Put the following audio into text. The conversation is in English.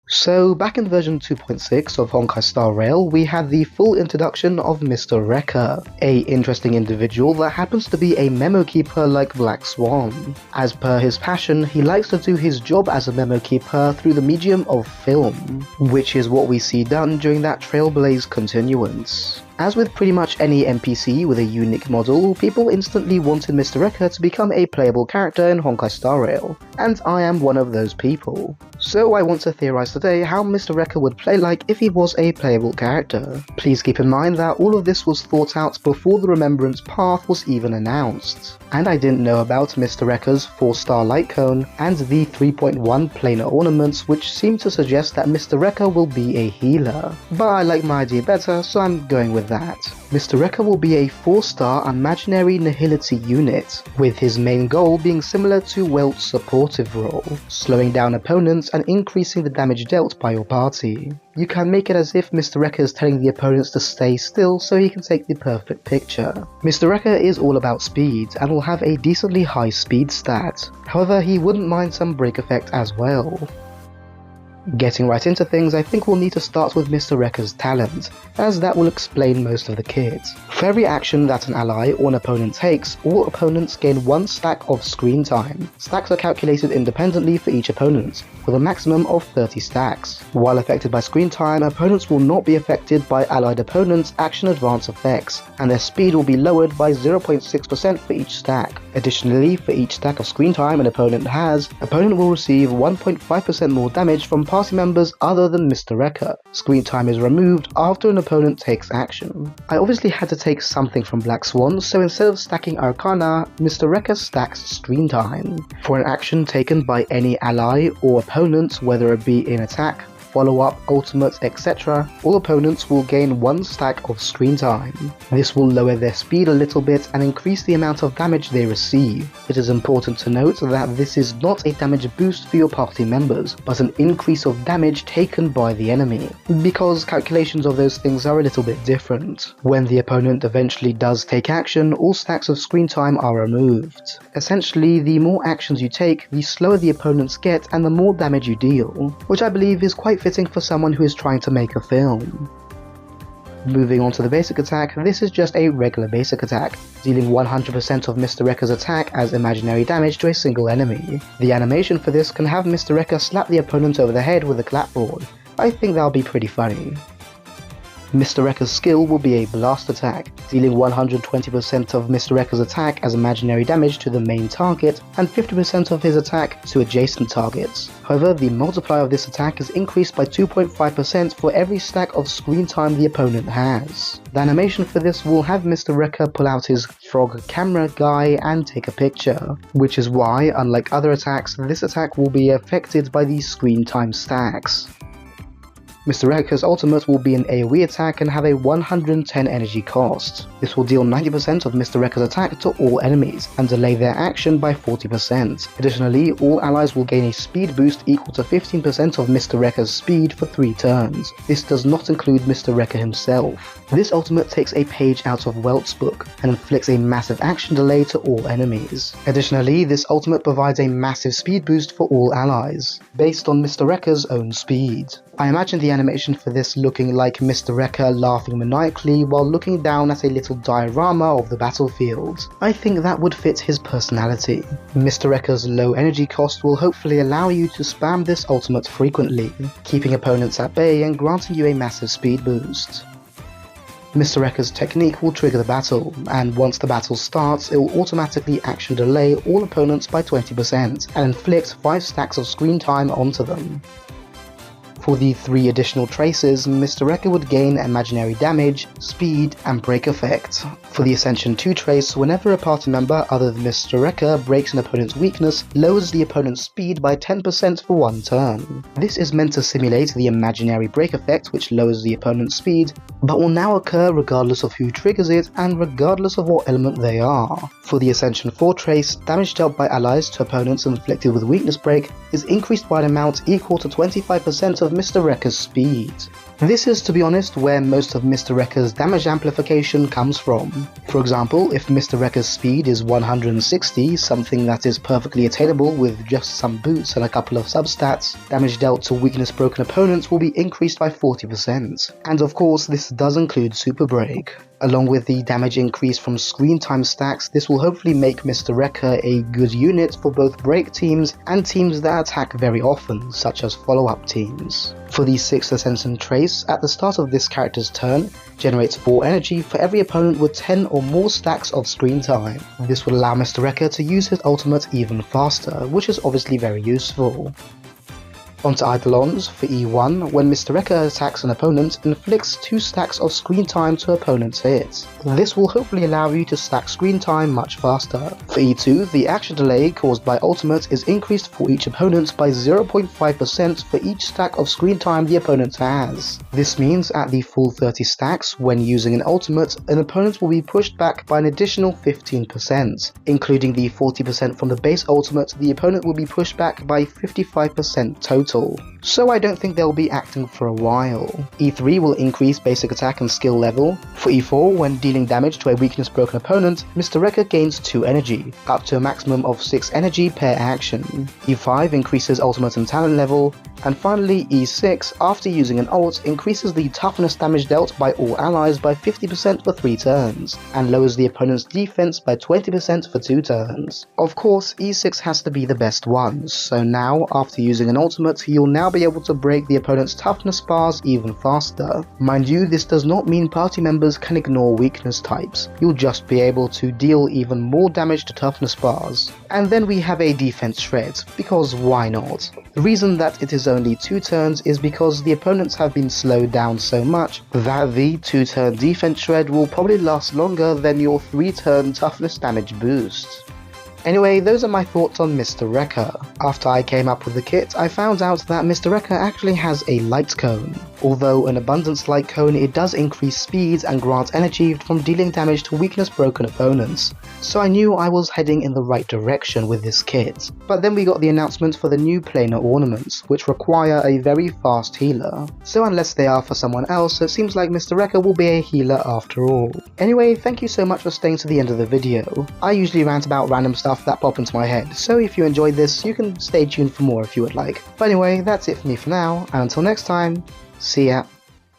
So back in version 2.6 of Honkai Star Rail, we had the full introduction of Mr. Reca, a interesting individual that happens to be a memo keeper like Black Swan. As per his passion, he likes to do his job as a memo keeper through the medium of film, which is what we see done during that Trailblaze continuance. As with pretty much any NPC with a unique model, people instantly wanted Mr. Reca to become a playable character in Honkai Star Rail, and I am one of those people. So I want to theorize today how Mr. Reca would play like if he was a playable character. Please keep in mind that all of this was thought out before the Remembrance Path was even announced, and I didn't know about Mr. Reca's 4-star light cone and the 3.1 planar ornaments, which seem to suggest that Mr. Reca will be a healer. But I like my idea better, so I'm going with that. Mr. Reca will be a 4-star imaginary nihility unit, with his main goal being similar to Welt's supportive role, slowing down opponents and increasing the damage dealt by your party. You can make it as if Mr. Reca is telling the opponents to stay still so he can take the perfect picture. Mr. Reca is all about speed and will have a decently high speed stat, however he wouldn't mind some break effect as well. Getting right into things, I think we'll need to start with Mr. Reca's talent, as that will explain most of the kit. For every action that an ally or an opponent takes, all opponents gain 1 stack of screen time. Stacks are calculated independently for each opponent, with a maximum of 30 stacks. While affected by screen time, opponents will not be affected by allied opponents' action advance effects, and their speed will be lowered by 0.6% for each stack. Additionally, for each stack of screen time an opponent has, opponent will receive 1.5% more damage from party members other than Mr. Reca. Screen time is removed after an opponent takes action. I obviously had to take something from Black Swan, so instead of stacking Arcana, Mr. Reca stacks screen time. For an action taken by any ally or opponent, whether it be in attack, follow-up, ultimate, etc., all opponents will gain 1 stack of screen time. This will lower their speed a little bit and increase the amount of damage they receive. It is important to note that this is not a damage boost for your party members, but an increase of damage taken by the enemy, because calculations of those things are a little bit different. When the opponent eventually does take action, all stacks of screen time are removed. Essentially, the more actions you take, the slower the opponents get and the more damage you deal, which I believe is quite fitting for someone who is trying to make a film. Moving on to the basic attack, this is just a regular basic attack, dealing 100% of Mr. Reca's attack as imaginary damage to a single enemy. The animation for this can have Mr. Reca slap the opponent over the head with a clapboard. I think that'll be pretty funny. Mr. Reca's skill will be a blast attack, dealing 120% of Mr. Reca's attack as imaginary damage to the main target and 50% of his attack to adjacent targets. However, the multiplier of this attack is increased by 2.5% for every stack of screen time the opponent has. The animation for this will have Mr. Reca pull out his frog camera guy and take a picture, which is why, unlike other attacks, this attack will be affected by the screen time stacks. Mr. Reca's ultimate will be an AoE attack and have a 110 energy cost. This will deal 90% of Mr. Reca's attack to all enemies and delay their action by 40%. Additionally, all allies will gain a speed boost equal to 15% of Mr. Reca's speed for 3 turns. This does not include Mr. Reca himself. This ultimate takes a page out of Welt's book and inflicts a massive action delay to all enemies. Additionally, this ultimate provides a massive speed boost for all allies, based on Mr. Reca's own speed. I imagine the animation for this looking like Mr. Reca laughing maniacally while looking down at a little diorama of the battlefield. I think that would fit his personality. Mr. Reca's low energy cost will hopefully allow you to spam this ultimate frequently, keeping opponents at bay and granting you a massive speed boost. Mr. Reca's technique will trigger the battle, and once the battle starts, it will automatically action delay all opponents by 20% and inflict 5 stacks of screen time onto them. For the 3 additional traces, Mr. Reca would gain imaginary damage, speed, and break effect. For the Ascension 2 trace, whenever a party member other than Mr. Reca breaks an opponent's weakness, lowers the opponent's speed by 10% for 1 turn. This is meant to simulate the imaginary break effect, which lowers the opponent's speed, but will now occur regardless of who triggers it and regardless of what element they are. For the Ascension 4 trace, damage dealt by allies to opponents inflicted with weakness break is increased by an amount equal to 25% of Mr. Reca's speed. This is, to be honest, where most of Mr. Reca's damage amplification comes from. For example, if Mr. Reca's speed is 160, something that is perfectly attainable with just some boots and a couple of substats, damage dealt to weakness broken opponents will be increased by 40%. And of course, this does include Super Break. Along with the damage increase from screen time stacks, this will hopefully make Mr. Reca a good unit for both break teams and teams that attack very often, such as follow-up teams. For the 6th Ascension Trace, at the start of this character's turn, generates 4 energy for every opponent with 10 or more stacks of screen time. This will allow Mr. Reca to use his ultimate even faster, which is obviously very useful. Onto Eidolons. For E1, when Mr. Reca attacks an opponent, inflicts 2 stacks of screen time to opponent's hits. This will hopefully allow you to stack screen time much faster. For E2, the action delay caused by ultimate is increased for each opponent by 0.5% for each stack of screen time the opponent has. This means at the full 30 stacks, when using an ultimate, an opponent will be pushed back by an additional 15%. Including the 40% from the base ultimate, the opponent will be pushed back by 55% total. So I don't think they'll be acting for a while. E3 will increase basic attack and skill level. For E4, when dealing damage to a weakness broken opponent, Mr. Reca gains 2 energy, up to a maximum of 6 energy per action. E5 increases ultimate and talent level. And finally, E6, after using an ult, increases the toughness damage dealt by all allies by 50% for 3 turns, and lowers the opponent's defense by 20% for 2 turns. Of course, E6 has to be the best one, so now, after using an ultimate, you'll now be able to break the opponent's toughness bars even faster. Mind you, this does not mean party members can ignore weakness types, you'll just be able to deal even more damage to toughness bars. And then we have a defense shred, because why not? The reason that it is only 2 turns is because the opponents have been slowed down so much that the 2-turn defense shred will probably last longer than your 3-turn toughness damage boost. Anyway, those are my thoughts on Mr. Reca. After I came up with the kit, I found out that Mr. Reca actually has a light cone. Although an abundance light cone, it does increase speed and grant energy from dealing damage to weakness broken opponents. So I knew I was heading in the right direction with this kit. But then we got the announcement for the new planar ornaments, which require a very fast healer. So unless they are for someone else, it seems like Mr. Reca will be a healer after all. Anyway, thank you so much for staying to the end of the video. I usually rant about random stuff that pop into my head, so if you enjoyed this, you can stay tuned for more if you would like. But anyway, that's it for me for now, and until next time, see ya.